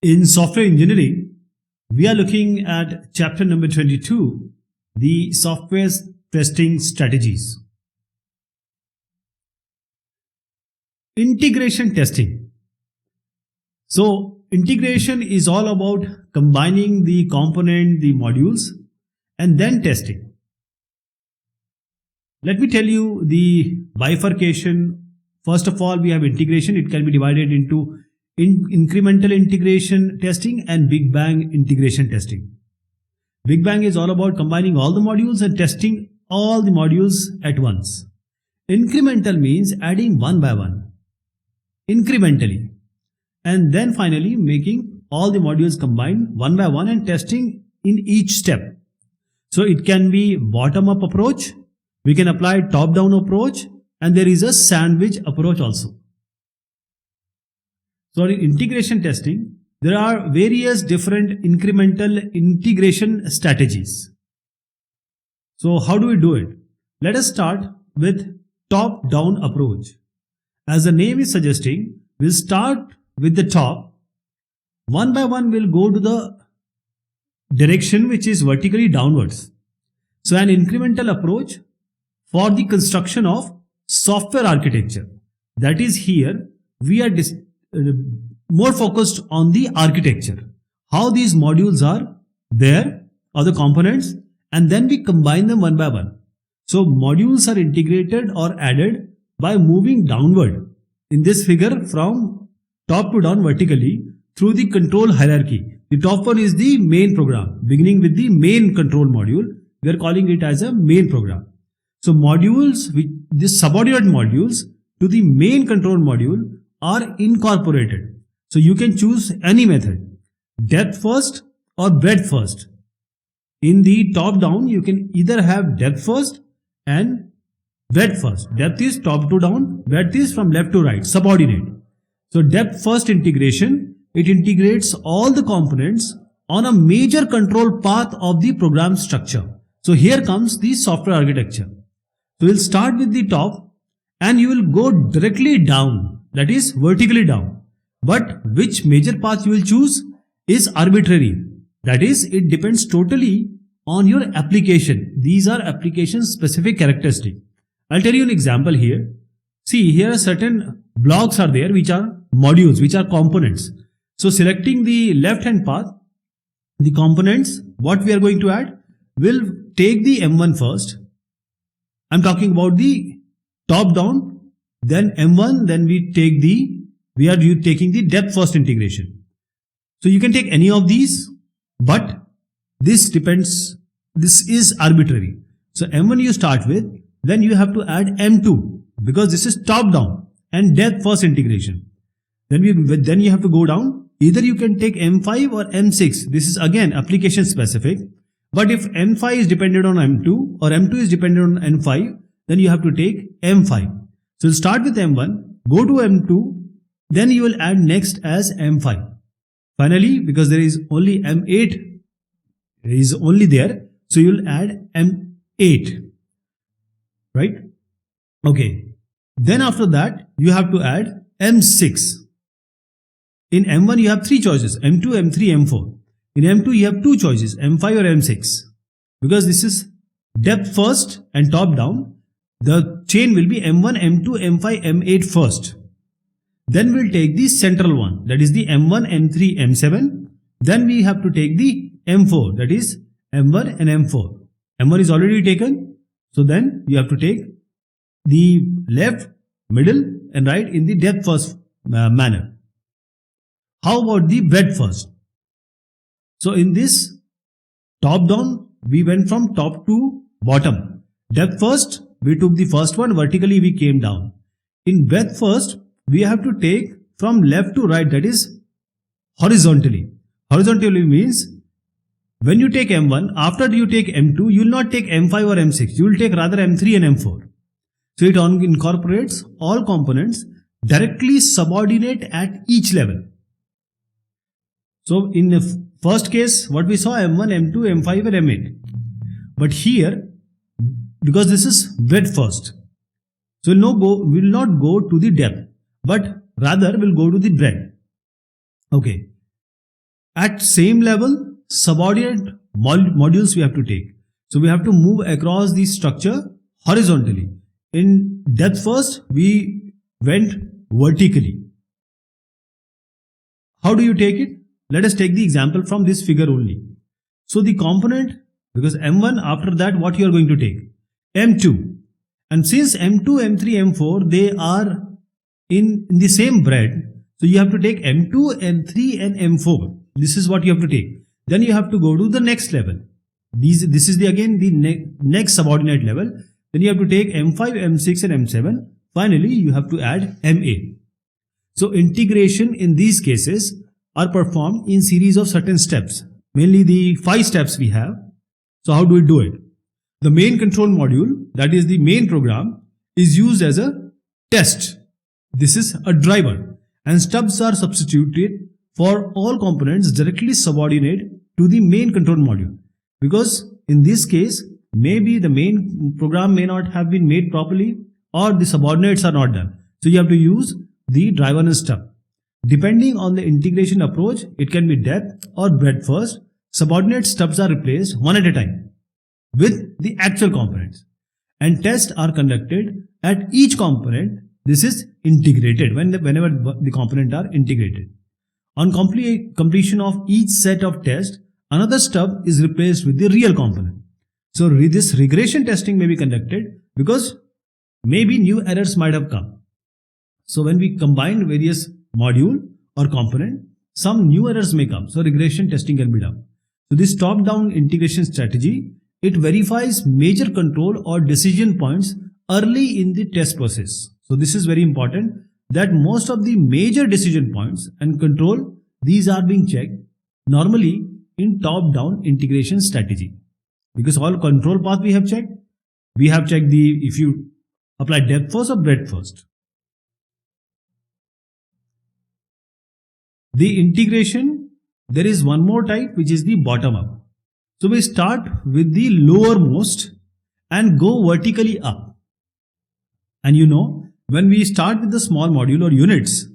In software engineering, we are looking at chapter number 22, the software testing strategies. Integration testing. So integration is all about combining the component, the modules, and then testing. Let me tell you the bifurcation. First of all, we have integration. It can be divided into incremental integration testing and Big Bang integration testing. Big Bang is all about combining all the modules and testing all the modules at once. Incremental means adding one by one, incrementally, and then finally making all the modules combined one by one and testing in each step. So it can be bottom-up approach, we can apply top-down approach, and there is a sandwich approach also. So in integration testing, there are various different incremental integration strategies. So how do we do it? Let us start with top-down approach. As the name is suggesting, we'll start with the top. One by one we'll go to the direction which is vertically downwards. So an incremental approach for the construction of software architecture. That is, here we are more focused on the architecture, how these modules are there or the components, and then we combine them one by one. So modules are integrated or added by moving downward in this figure from top to down vertically through the control hierarchy. The top one is the main program, beginning with the main control module. We are calling it as a main program. So modules, the subordinate modules to the main control module are incorporated. So you can choose any method, depth first or breadth first. In the top down, you can either have depth first and breadth first. Depth is top to down, breadth is from left to right, subordinate. So depth first integration, it integrates all the components on a major control path of the program structure. So here comes the software architecture. So we'll start with the top and you will go directly down, that is vertically down. But which major path you will choose is arbitrary. That is, it depends totally on your application. These are application specific characteristics. I'll tell you an example here. See, here certain blocks are there which are modules, which are components. So selecting the left hand path, the components, what we are going to add, will take the M1 first. I'm talking about the top down, then M1, then we are taking the depth first integration. So you can take any of these, but this is arbitrary. So M1 you start with, then you have to add M2 because this is top down and depth first integration. Then you have to go down. Either you can take M5 or M6. This is again application specific. But if M5 is dependent on M2 or M2 is dependent on M5, then you have to take M5. So start with M1, go to M2, then you will add next as M5. Finally, because there is only M8 is only there, so you will add M8. Right? Okay. Then after that, you have to add M6. In M1, you have three choices, M2, M3, M4. In M2, you have two choices, M5 or M6. Because this is depth first and top down, the chain will be M1, M2, M5, M8 first. Then we'll take the central one, that is the M1, M3, M7. Then we have to take the M4, that is M1 and M4. M1 is already taken, so then you have to take the left, middle and right in the depth first manner. How about the breadth first? So in this top down, we went from top to bottom. Depth first, we took the first one, vertically we came down. In breadth first, we have to take from left to right, that is horizontally. Horizontally means when you take M1, after you take M2, you will not take M5 or M6, you will take rather M3 and M4. So it incorporates all components directly subordinate at each level. So in the first case, what we saw, M1, M2, M5 and M8. But here, because this is breadth first, so we will not go to the depth, but rather will go to the breadth. Okay. At same level, subordinate modules we have to take. So we have to move across the structure horizontally. In depth first, we went vertically. How do you take it? Let us take the example from this figure only. So the component, because M1, after that what you are going to take? M2. And since M2, M3, M4, they are in the same bread, so you have to take M2, M3 and M4. This is what you have to take. Then you have to go to the next level. This is again the next subordinate level. Then you have to take M5, M6 and M7. Finally, you have to add MA. So integration in these cases are performed in series of certain steps. Mainly the 5 steps we have. So how do we do it? The main control module, that is the main program, is used as a test. This is a driver, and stubs are substituted for all components directly subordinate to the main control module. Because in this case, maybe the main program may not have been made properly or the subordinates are not done. So you have to use the driver and stub. Depending on the integration approach, it can be depth or breadth first. Subordinate stubs are replaced one at a time with the actual components, and tests are conducted at each component. This is integrated whenever the components are integrated. On completion of each set of tests, another stub is replaced with the real component. So this regression testing may be conducted because maybe new errors might have come. So when we combine various module or component, some new errors may come. So regression testing can be done. So this top-down integration strategy, it verifies major control or decision points early in the test process. So this is very important, that most of the major decision points and control, these are being checked normally in top-down integration strategy. Because all control path we have checked if you apply depth first or breadth first. The integration, there is one more type which is the bottom up. So we start with the lowermost and go vertically up. And you know, when we start with the small module or units,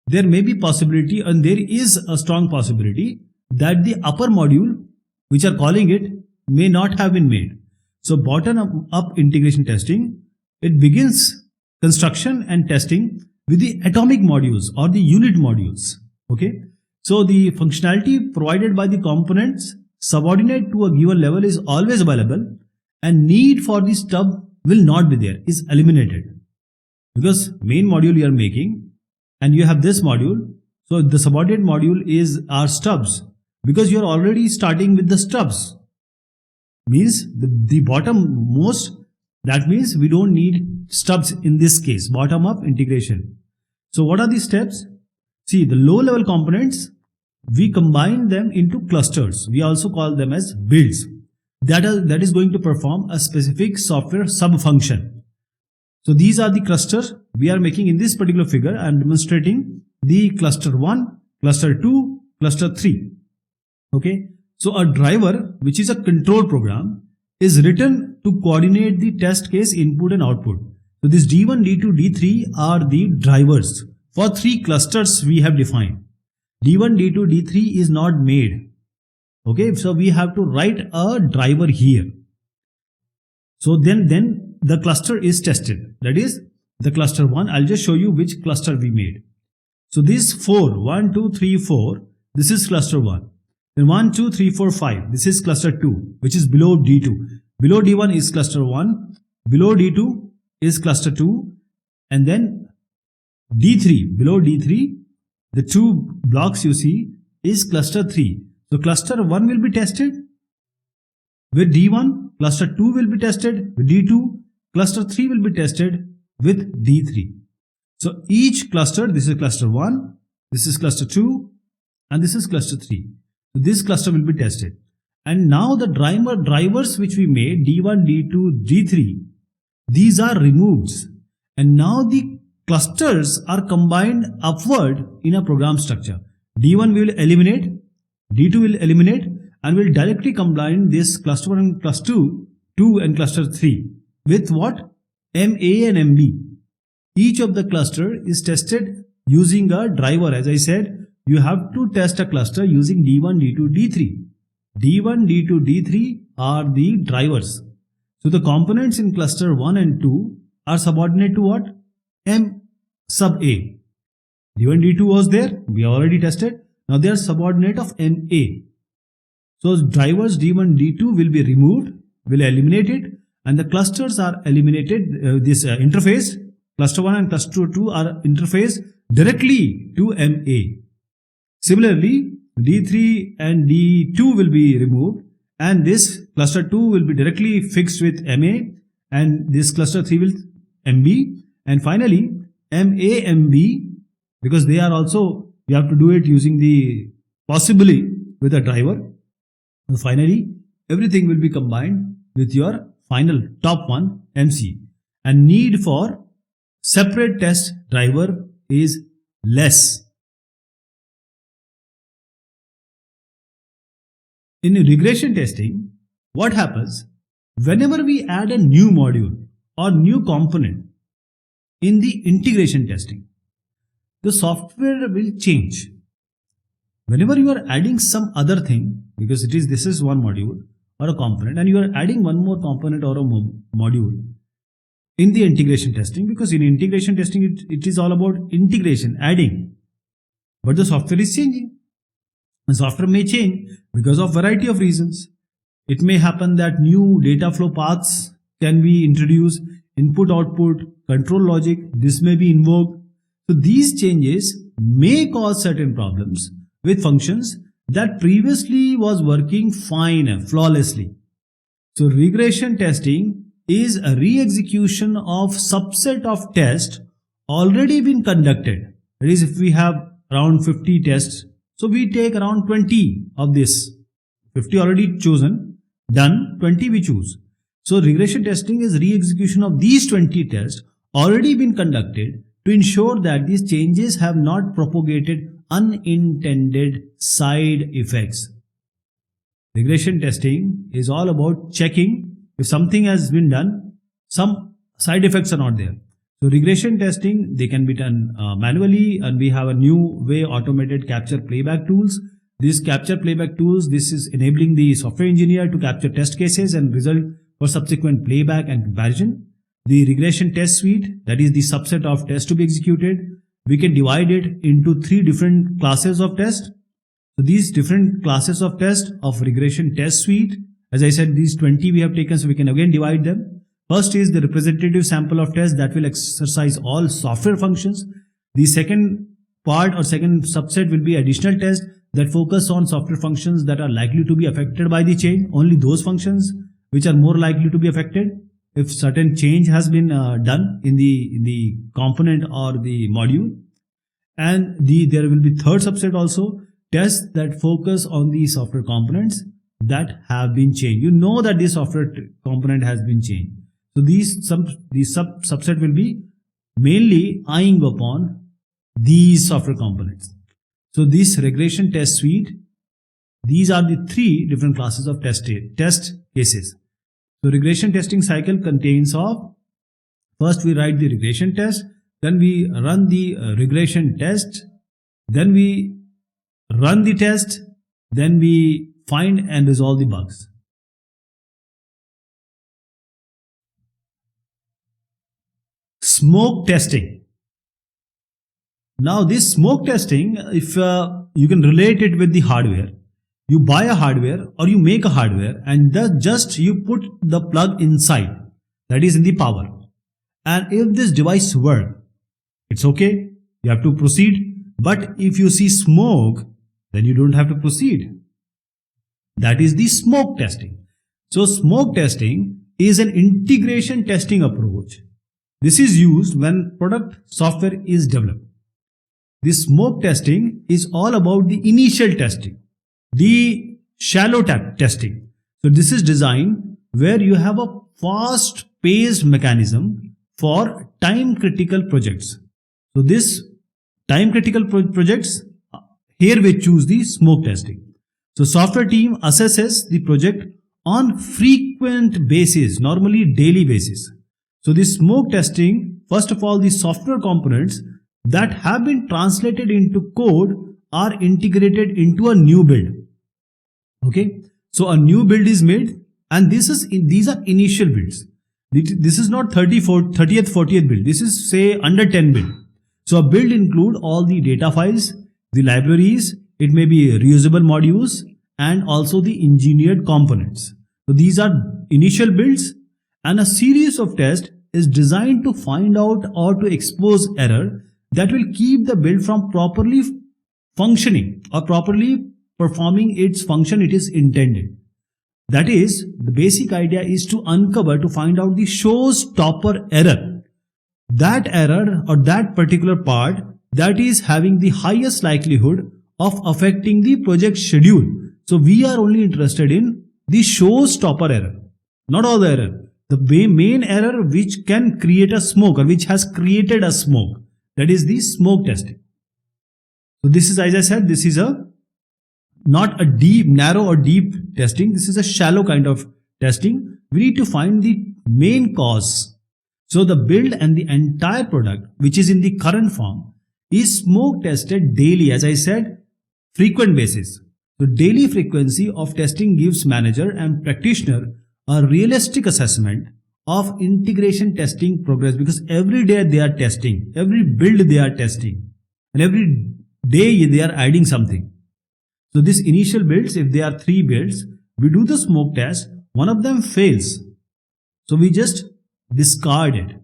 there may be possibility, and there is a strong possibility, that the upper module, which are calling it, may not have been made. So bottom up integration testing, it begins construction and testing with the atomic modules or the unit modules. Okay, so the functionality provided by the components subordinate to a given level is always available, and need for the stub will not be there, is eliminated. Because main module you are making and you have this module, so the subordinate module is our stubs, because you are already starting with the stubs. Means the bottom most, that means we don't need stubs in this case, bottom up integration. So what are the steps? See, the low level components, we combine them into clusters. We also call them as builds. That is going to perform a specific software sub-function. So these are the clusters we are making in this particular figure. I am demonstrating the cluster 1, cluster 2, cluster 3. Okay. So a driver, which is a control program, is written to coordinate the test case input and output. So this D1, D2, D3 are the drivers for 3 clusters we have defined. D1, D2, D3 is not made. Okay, so we have to write a driver here. So then the cluster is tested. That is the cluster 1. I'll just show you which cluster we made. So these 4, 1, 2, 3, 4, this is cluster 1. Then 1, 2, 3, 4, 5, this is cluster 2, which is below D2. Below D1 is cluster 1, below D2 is cluster 2, and then D3, below D3, the 2 blocks you see is cluster 3. So cluster 1 will be tested with D1, cluster 2 will be tested with D2, cluster 3 will be tested with D3. So each cluster, this is cluster 1, this is cluster 2, and this is cluster 3. So this cluster will be tested. And now the drivers which we made, D1, D2, D3, these are removed. And now the clusters are combined upward in a program structure. D1 will eliminate, D2 will eliminate, and will directly combine this cluster 1 and cluster 2 and cluster 3 with what? MA and MB. Each of the cluster is tested using a driver, as I said, you have to test a cluster using D1, D2, D3. D1, D2, D3 are the drivers. So the components in cluster 1 and 2 are subordinate to what? M sub A. D1, D2 was there, we already tested. Now they are subordinate of MA. So drivers D1, D2 will be removed, will eliminate it, and the clusters are eliminated. This interface, cluster 1 and cluster 2 are interfaced directly to MA. Similarly, D3 and D2 will be removed, and this cluster 2 will be directly fixed with MA, and this cluster 3 will MB, and finally MA, MB, because they are also, you have to do it using the possibly with a driver. And finally, everything will be combined with your final top one, MC, and need for separate test driver is less. In regression testing, what happens whenever we add a new module or new component in the integration testing, the software will change. Whenever you are adding some other thing, because this is one module or a component, and you are adding one more component or a module in the integration testing, because in integration testing it is all about integration, adding, but the software is changing. The software may change because of variety of reasons. It may happen that new data flow paths can be introduced, input output, control logic, this may be invoked. So these changes may cause certain problems with functions that previously was working fine and flawlessly. So regression testing is a re-execution of subset of tests already been conducted. That is, if we have around 50 tests, so we take around 20 of this. 50 already chosen, done, 20 we choose. So regression testing is re-execution of these 20 tests already been conducted to ensure that these changes have not propagated unintended side effects. Regression testing is all about checking if something has been done, some side effects are not there. So regression testing, they can be done manually, and we have a new way automated capture playback tools. These capture playback tools, this is enabling the software engineer to capture test cases and result for subsequent playback and comparison. The regression test suite, that is the subset of tests to be executed, we can divide it into 3 different classes of tests. So these different classes of tests of regression test suite, as I said, these 20 we have taken, so we can again divide them. First is the representative sample of tests that will exercise all software functions. The second part or second subset will be additional tests that focus on software functions that are likely to be affected by the change, only those functions which are more likely to be affected if certain change has been done in the component or the module. And there will be third subset also, tests that focus on the software components that have been changed. You know that this software component has been changed. So these subset will be mainly eyeing upon these software components. So this regression test suite, these are the 3 different classes of test cases. So regression testing cycle contains of, first we write the regression test, then we run the regression test, then we run the test, then we find and resolve the bugs. Smoke testing. Now this smoke testing, if you can relate it with the hardware. You buy a hardware or you make a hardware and just you put the plug inside, that is in the power. And if this device works, it's okay, you have to proceed. But if you see smoke, then you don't have to proceed. That is the smoke testing. So smoke testing is an integration testing approach. This is used when product software is developed. This smoke testing is all about the initial testing, the shallow testing. So this is designed where you have a fast paced mechanism for time critical projects. So this time critical projects, here we choose the smoke testing. So software team assesses the project on frequent basis, normally daily basis. So this smoke testing, first of all, the software components that have been translated into code are integrated into a new build. Okay, so a new build is made, and these are initial builds. This is not 30th, 40th build. This is say under 10 build. So a build include all the data files, the libraries, it may be reusable modules, and also the engineered components. So these are initial builds, and a series of tests is designed to find out or to expose error that will keep the build from properly functioning or properly performing its function it is intended. That is, the basic idea is to uncover, to find out the showstopper error. That error or that particular part that is having the highest likelihood of affecting the project schedule. So we are only interested in the showstopper error, not all the error. The main error which can create a smoke or which has created a smoke, that is the smoke testing. So this is, as I said, this is not a deep, narrow or deep testing. This is a shallow kind of testing. We need to find the main cause. So the build and the entire product, which is in the current form, is smoke tested daily, as I said, frequent basis. So daily frequency of testing gives manager and practitioner a realistic assessment of integration testing progress, because every day they are testing, every build they are testing, and every day they are adding something. So this initial builds, if there are 3 builds, we do the smoke test, one of them fails. So we just discard it.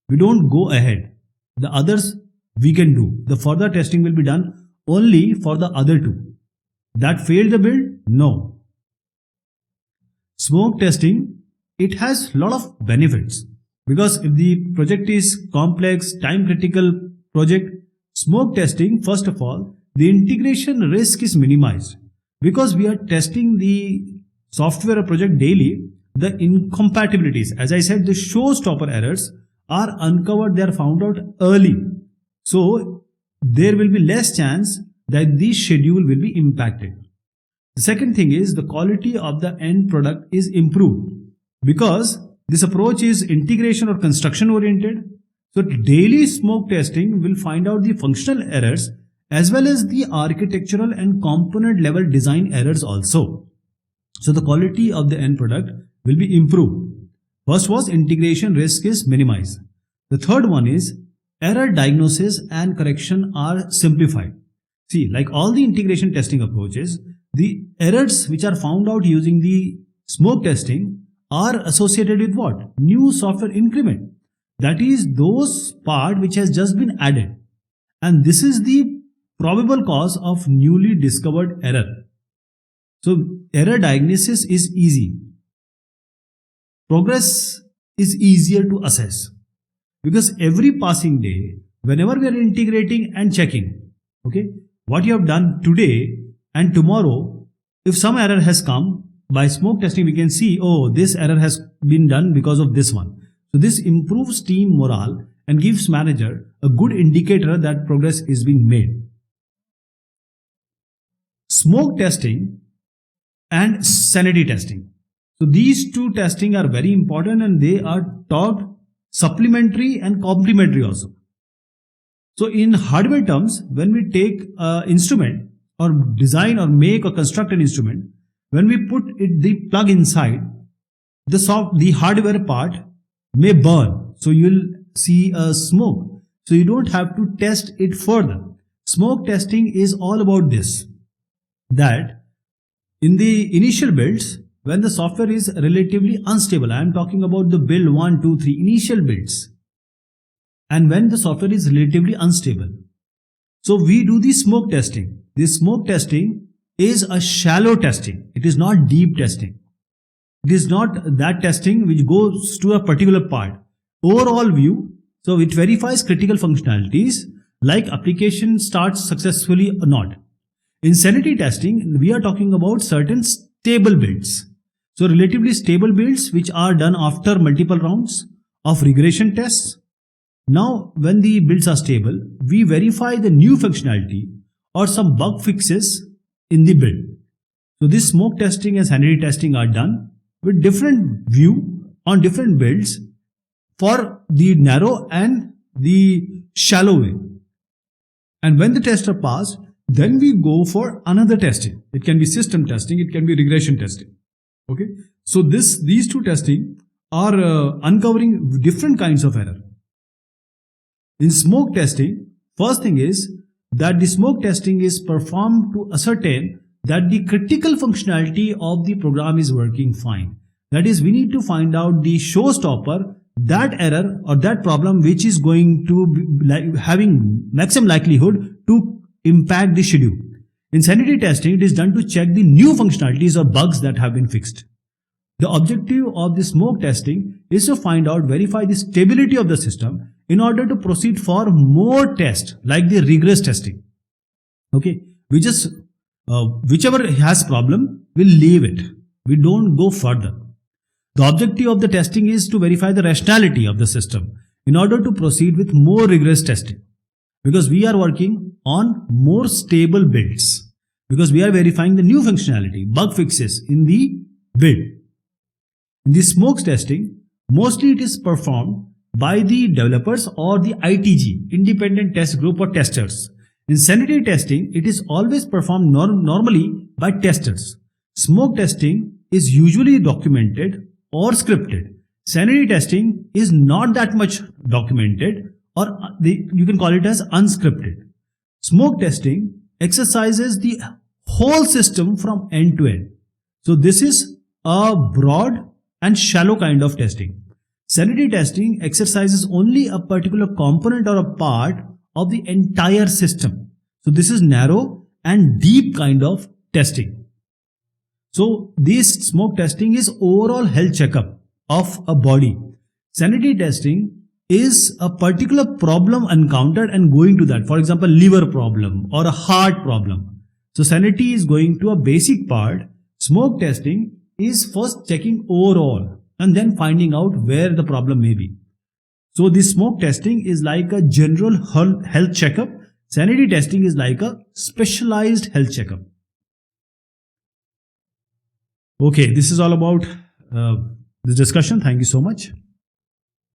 We don't go ahead. The others we can do. The further testing will be done only for the other 2. That failed the build? No. Smoke testing, it has a lot of benefits, because if the project is complex, time critical project, smoke testing, first of all, the integration risk is minimized, because we are testing the software or project daily. The incompatibilities, as I said, the showstopper errors are uncovered, they are found out early. So there will be less chance that the schedule will be impacted. The second thing is the quality of the end product is improved, because this approach is integration or construction oriented. So daily smoke testing will find out the functional errors as well as the architectural and component level design errors also. So the quality of the end product will be improved. First was integration risk is minimized. The third one is error diagnosis and correction are simplified. See, like all the integration testing approaches, the errors which are found out using the smoke testing are associated with what? New software increment. That is those part which has just been added. And this is the probable cause of newly discovered error. So error diagnosis is easy. Progress is easier to assess, because every passing day, whenever we are integrating and checking, okay, what you have done today and tomorrow, if some error has come, by smoke testing we can see, oh, this error has been done because of this one. So this improves team morale and gives manager a good indicator that progress is being made. Smoke testing and sanity testing. So these 2 testing are very important, and they are taught supplementary and complementary also. So in hardware terms, when we take an instrument or design or make or construct an instrument, when we put the plug inside, the hardware part may burn. So you will see a smoke. So you don't have to test it further. Smoke testing is all about this, that in the initial builds, when the software is relatively unstable, I am talking about the build 1, 2, 3 initial builds, and when the software is relatively unstable, so we do the smoke testing. This smoke testing is a shallow testing. It is not deep testing. It is not that testing which goes to a particular part. Overall view, so it verifies critical functionalities like application starts successfully or not. In sanity testing, we are talking about certain stable builds. So relatively stable builds which are done after multiple rounds of regression tests. Now when the builds are stable, we verify the new functionality or some bug fixes in the build. So this smoke testing and sanity testing are done with different view on different builds for the narrow and the shallow way. And when the tests are passed, Then we go for another testing. It can be system testing, it can be regression testing. Okay, so these two testing are uncovering different kinds of error. In smoke testing, first thing is that the smoke testing is performed to ascertain that the critical functionality of the program is working fine. That is, we need to find out the showstopper, that error or that problem which is going to be having maximum likelihood to impact the schedule. In sanity testing, it is done to check the new functionalities or bugs that have been fixed. The objective of the smoke testing is to verify the stability of the system in order to proceed for more tests like the rigorous testing. Okay, we just whichever has problem, we'll leave it. We don't go further. The objective of the testing is to verify the rationality of the system in order to proceed with more rigorous testing, because we are working on more stable builds, because we are verifying the new functionality, bug fixes in the build. In the smoke testing, mostly it is performed by the developers or the ITG, independent test group or testers. In sanity testing, it is always performed normally by testers. Smoke testing is usually documented or scripted. Sanity testing is not that much documented, or you can call it as unscripted. Smoke testing exercises the whole system from end to end. So this is a broad and shallow kind of testing. Sanity testing exercises only a particular component or a part of the entire system. So this is narrow and deep kind of testing. So this smoke testing is overall health checkup of a body. Sanity testing is a particular problem encountered and going to that. For example, liver problem or a heart problem. So sanity is going to a basic part. Smoke testing is first checking overall and then finding out where the problem may be. So this smoke testing is like a general health checkup. Sanity testing is like a specialized health checkup. Okay, this is all about the discussion. Thank you so much.